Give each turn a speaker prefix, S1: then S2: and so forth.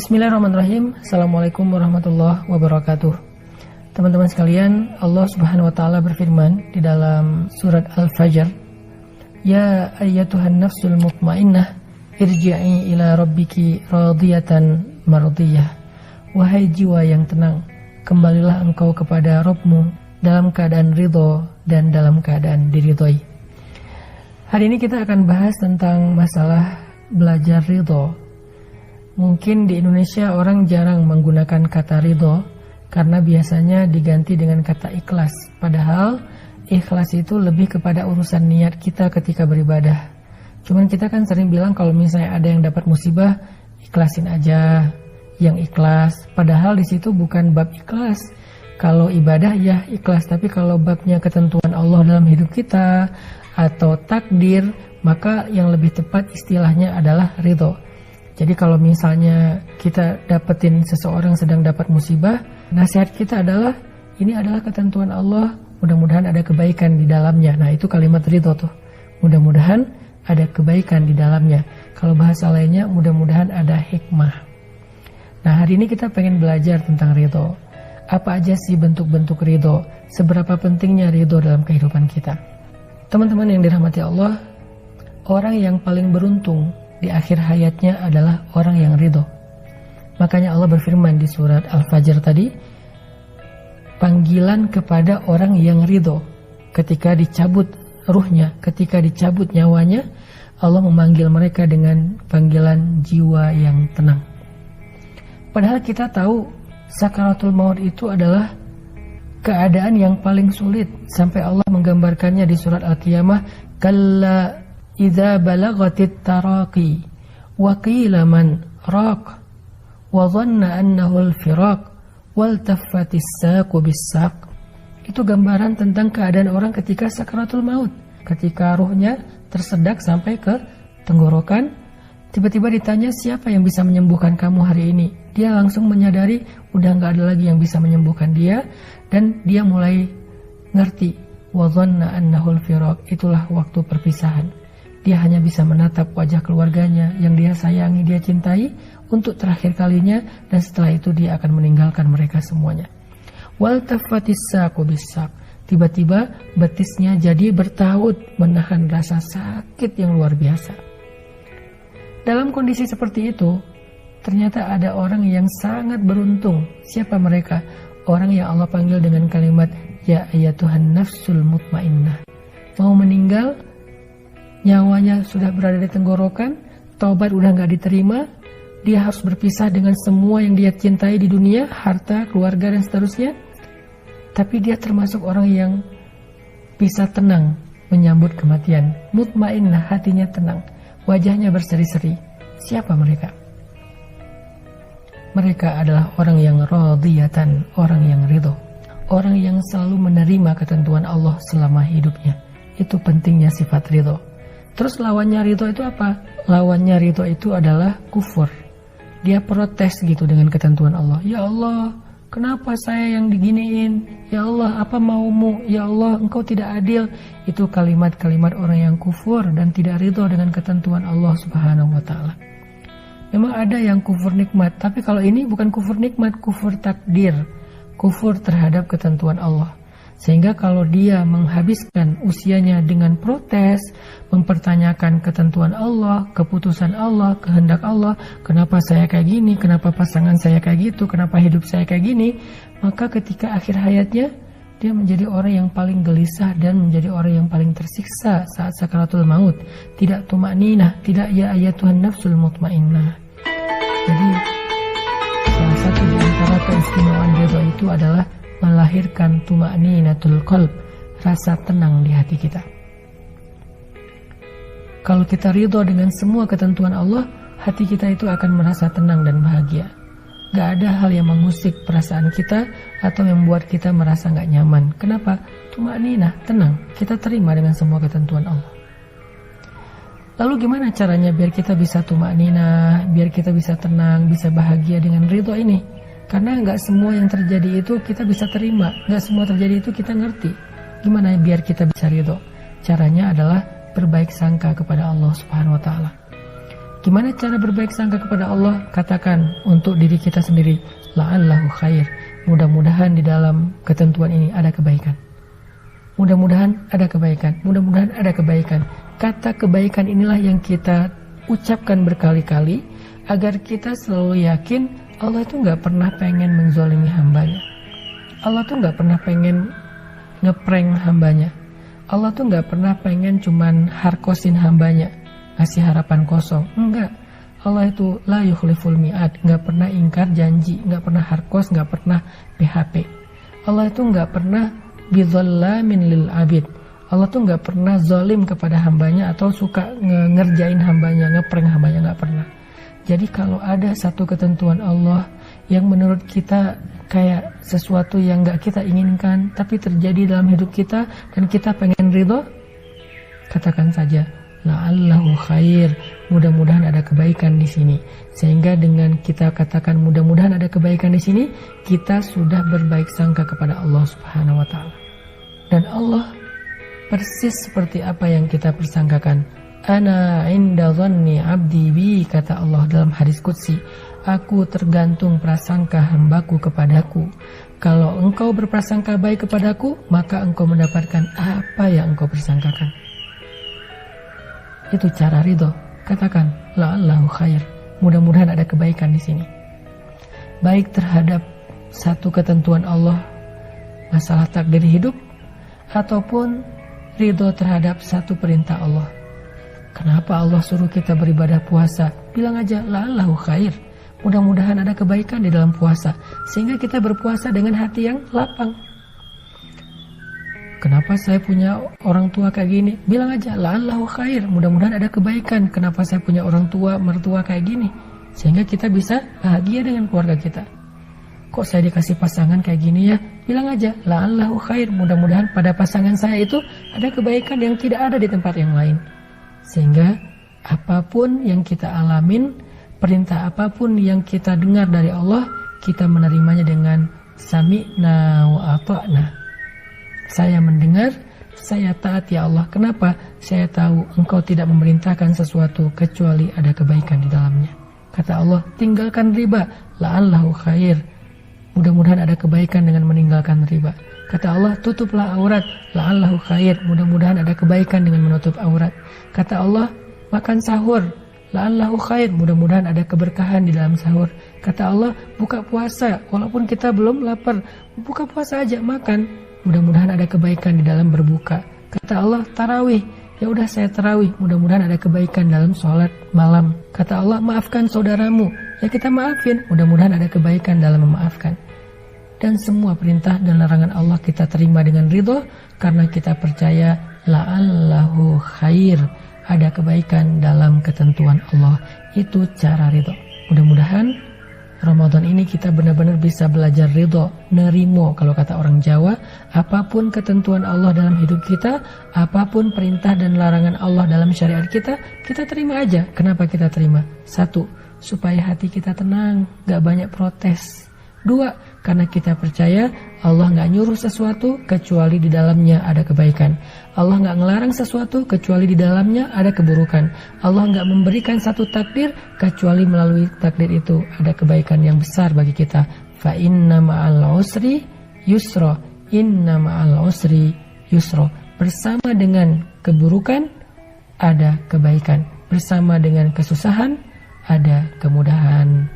S1: Bismillahirrahmanirrahim. Assalamualaikum warahmatullahi wabarakatuh. Teman-teman sekalian, Allah Subhanahu wa taala berfirman di dalam surat Al-Fajr, "Ya ayyatuhan nafsul mutmainnah, irji'i ila rabbiki radiyatan mardiyah." Wahai jiwa yang tenang, kembalilah engkau kepada Rabbmu dalam keadaan ridho dan dalam keadaan diridhoi. Hari ini kita akan bahas tentang masalah belajar ridho. Mungkin di Indonesia orang jarang menggunakan kata ridho karena biasanya diganti dengan kata ikhlas. Padahal ikhlas itu lebih kepada urusan niat kita ketika beribadah. Cuman kita kan sering bilang kalau misalnya ada yang dapat musibah, ikhlasin aja yang ikhlas. Padahal di situ bukan bab ikhlas. Kalau ibadah ya ikhlas, tapi kalau babnya ketentuan Allah dalam hidup kita atau takdir, maka yang lebih tepat istilahnya adalah ridho. Jadi kalau misalnya kita dapetin seseorang sedang dapat musibah, nasihat kita adalah ini adalah ketentuan Allah, mudah-mudahan ada kebaikan di dalamnya. Nah itu kalimat ridho tuh, mudah-mudahan ada kebaikan di dalamnya. Kalau bahasa lainnya mudah-mudahan ada hikmah. Nah hari ini kita pengen belajar tentang ridho. Apa aja sih bentuk-bentuk ridho? Seberapa pentingnya ridho dalam kehidupan kita? Teman-teman yang dirahmati Allah, orang yang paling beruntung di akhir hayatnya adalah orang yang ridho. Makanya Allah berfirman di surat Al-Fajr tadi, panggilan kepada orang yang ridho. Ketika dicabut ruhnya, ketika dicabut nyawanya, Allah memanggil mereka dengan panggilan jiwa yang tenang. Padahal kita tahu sakaratul maut itu adalah keadaan yang paling sulit. Sampai Allah menggambarkannya di surat Al-Qiyamah, kalla idza balagatit taraqi wa qila man raq wa dhanna annahu al-firaq wal taffatis saqu bis-saq. Itu gambaran tentang keadaan orang ketika sakaratul maut, ketika ruhnya tersedak sampai ke tenggorokan. Tiba-tiba ditanya siapa yang bisa menyembuhkan kamu hari ini. Dia langsung menyadari udah gak ada lagi yang bisa menyembuhkan dia, dan dia mulai ngerti wa dhanna annahu al-firaq, itulah waktu perpisahan. Dia hanya bisa menatap wajah keluarganya yang dia sayangi, dia cintai untuk terakhir kalinya, dan setelah itu dia akan meninggalkan mereka semuanya. Wal tafatis saqu bis-saq, tiba-tiba betisnya jadi bertaut menahan rasa sakit yang luar biasa. Dalam kondisi seperti itu, ternyata ada orang yang sangat beruntung. Siapa mereka? Orang yang Allah panggil dengan kalimat ya ayyatuhan nafsul mutmainnah. Mau meninggal, nyawanya sudah berada di tenggorokan, taubat udah gak diterima, dia harus berpisah dengan semua yang dia cintai di dunia, harta, keluarga, dan seterusnya. Tapi dia termasuk orang yang bisa tenang menyambut kematian. Mutmainnah, hatinya tenang, wajahnya berseri-seri. Siapa mereka? Mereka adalah orang yang radiyatan, orang yang ridho, orang yang selalu menerima ketentuan Allah selama hidupnya. Itu pentingnya sifat ridho. Terus lawannya ridho itu apa? Lawannya ridho itu adalah kufur. Dia protes gitu dengan ketentuan Allah. Ya Allah, kenapa saya yang diginiin? Ya Allah, apa maumu? Ya Allah, engkau tidak adil. Itu kalimat-kalimat orang yang kufur dan tidak ridho dengan ketentuan Allah Subhanahu wa ta'ala. Memang ada yang kufur nikmat, tapi kalau ini bukan kufur nikmat, kufur takdir, kufur terhadap ketentuan Allah. Sehingga kalau dia menghabiskan usianya dengan protes, mempertanyakan ketentuan Allah, keputusan Allah, kehendak Allah, kenapa saya kayak gini, kenapa pasangan saya kayak gitu, kenapa hidup saya kayak gini, maka ketika akhir hayatnya, dia menjadi orang yang paling gelisah dan menjadi orang yang paling tersiksa saat sakaratul maut. Tidak tumakninah, tidak ya ayyatuhan nafsul mutmainnah. Jadi salah satu di antara keistimewaan ridho itu adalah melahirkan tumakninatul qalb, rasa tenang di hati kita. Kalau kita ridho dengan semua ketentuan Allah, hati kita itu akan merasa tenang dan bahagia. Gak ada hal yang mengusik perasaan kita atau yang membuat kita merasa gak nyaman. Kenapa? Tumakninah, tenang, kita terima dengan semua ketentuan Allah. Lalu gimana caranya biar kita bisa tumakninah, biar kita bisa tenang, bisa bahagia dengan ridho ini? Karena gak semua yang terjadi itu kita bisa terima, gak semua terjadi itu kita ngerti. Gimana biar kita bisa ridho? Caranya adalah berbaik sangka kepada Allah Subhanahu wa ta'ala. Gimana cara berbaik sangka kepada Allah? Katakan untuk diri kita sendiri, la'allahu khair. Mudah-mudahan di dalam ketentuan ini ada kebaikan. Mudah-mudahan ada kebaikan. Mudah-mudahan ada kebaikan. Kata kebaikan inilah yang kita ucapkan berkali-kali agar kita selalu yakin Allah itu nggak pernah pengen menzalimi hambanya. Allah tuh nggak pernah pengen ngeprank hambanya. Allah tuh nggak pernah pengen cuman harkosin hambanya, ngasih harapan kosong. Enggak. Allah itu la yukhliful mi'ad, nggak pernah ingkar janji, nggak pernah harkos, nggak pernah PHP. Allah itu nggak pernah bidzallamin lil abid. Allah tuh nggak pernah zalim kepada hambanya atau suka ngerjain hambanya, ngeprank hambanya, nggak pernah. Jadi kalau ada satu ketentuan Allah yang menurut kita kayak sesuatu yang nggak kita inginkan tapi terjadi dalam hidup kita dan kita pengen ridho, katakan saja la'allahu khair, mudah-mudahan ada kebaikan di sini. Sehingga dengan kita katakan mudah-mudahan ada kebaikan di sini, kita sudah berbaik sangka kepada Allah Subhanahu wa taala. Dan Allah persis seperti apa yang kita persangkakan. Ana inda dhanni abdi bi, kata Allah dalam hadis qudsi, aku tergantung prasangka hambaku kepadaku. Kalau engkau berprasangka baik kepadaku, maka engkau mendapatkan apa yang engkau persangkakan. Itu cara ridho. Katakan la'allahu khair, mudah-mudahan ada kebaikan di sini. Baik terhadap satu ketentuan Allah, masalah takdir hidup, ataupun ridho terhadap satu perintah Allah. Kenapa Allah suruh kita beribadah puasa? Bilang aja la'allahu khair, mudah-mudahan ada kebaikan di dalam puasa, sehingga kita berpuasa dengan hati yang lapang. Kenapa saya punya orang tua kayak gini? Bilang aja la'allahu khair, mudah-mudahan ada kebaikan. Kenapa saya punya orang tua, mertua kayak gini? Sehingga kita bisa bahagia dengan keluarga kita. Kok saya dikasih pasangan kayak gini ya? Bilang aja la'allahu khair, mudah-mudahan pada pasangan saya itu ada kebaikan yang tidak ada di tempat yang lain. Sehingga apapun yang kita alamin, perintah apapun yang kita dengar dari Allah, kita menerimanya dengan sami'na wa ata'na. Saya mendengar, saya taat ya Allah. Kenapa? Saya tahu engkau tidak memerintahkan sesuatu kecuali ada kebaikan di dalamnya. Kata Allah, tinggalkan riba, la'allahu khair, mudah-mudahan ada kebaikan dengan meninggalkan riba. Kata Allah, tutuplah aurat, la'allahu khair, mudah-mudahan ada kebaikan dengan menutup aurat. Kata Allah, makan sahur, la'allahu khair, mudah-mudahan ada keberkahan di dalam sahur. Kata Allah, buka puasa, walaupun kita belum lapar, buka puasa aja, makan, mudah-mudahan ada kebaikan di dalam berbuka. Kata Allah, tarawih, ya udah saya tarawih, mudah-mudahan ada kebaikan dalam sholat malam. Kata Allah, maafkan saudaramu, ya kita maafin, mudah-mudahan ada kebaikan dalam memaafkan. Dan semua perintah dan larangan Allah kita terima dengan ridho, karena kita percaya la'allahu khair, ada kebaikan dalam ketentuan Allah. Itu cara ridho. Mudah-mudahan Ramadan ini kita benar-benar bisa belajar ridho, nerimo kalau kata orang Jawa. Apapun ketentuan Allah dalam hidup kita, apapun perintah dan larangan Allah dalam syariat kita, kita terima aja. Kenapa kita terima? 1, supaya hati kita tenang, gak banyak protes. 2, karena kita percaya Allah gak nyuruh sesuatu kecuali di dalamnya ada kebaikan. Allah gak ngelarang sesuatu kecuali di dalamnya ada keburukan. Allah gak memberikan satu takdir kecuali melalui takdir itu ada kebaikan yang besar bagi kita. Fa inna ma'al usri yusra, inna ma'al usri yusra. Bersama dengan keburukan ada kebaikan, bersama dengan kesusahan ada kemudahan.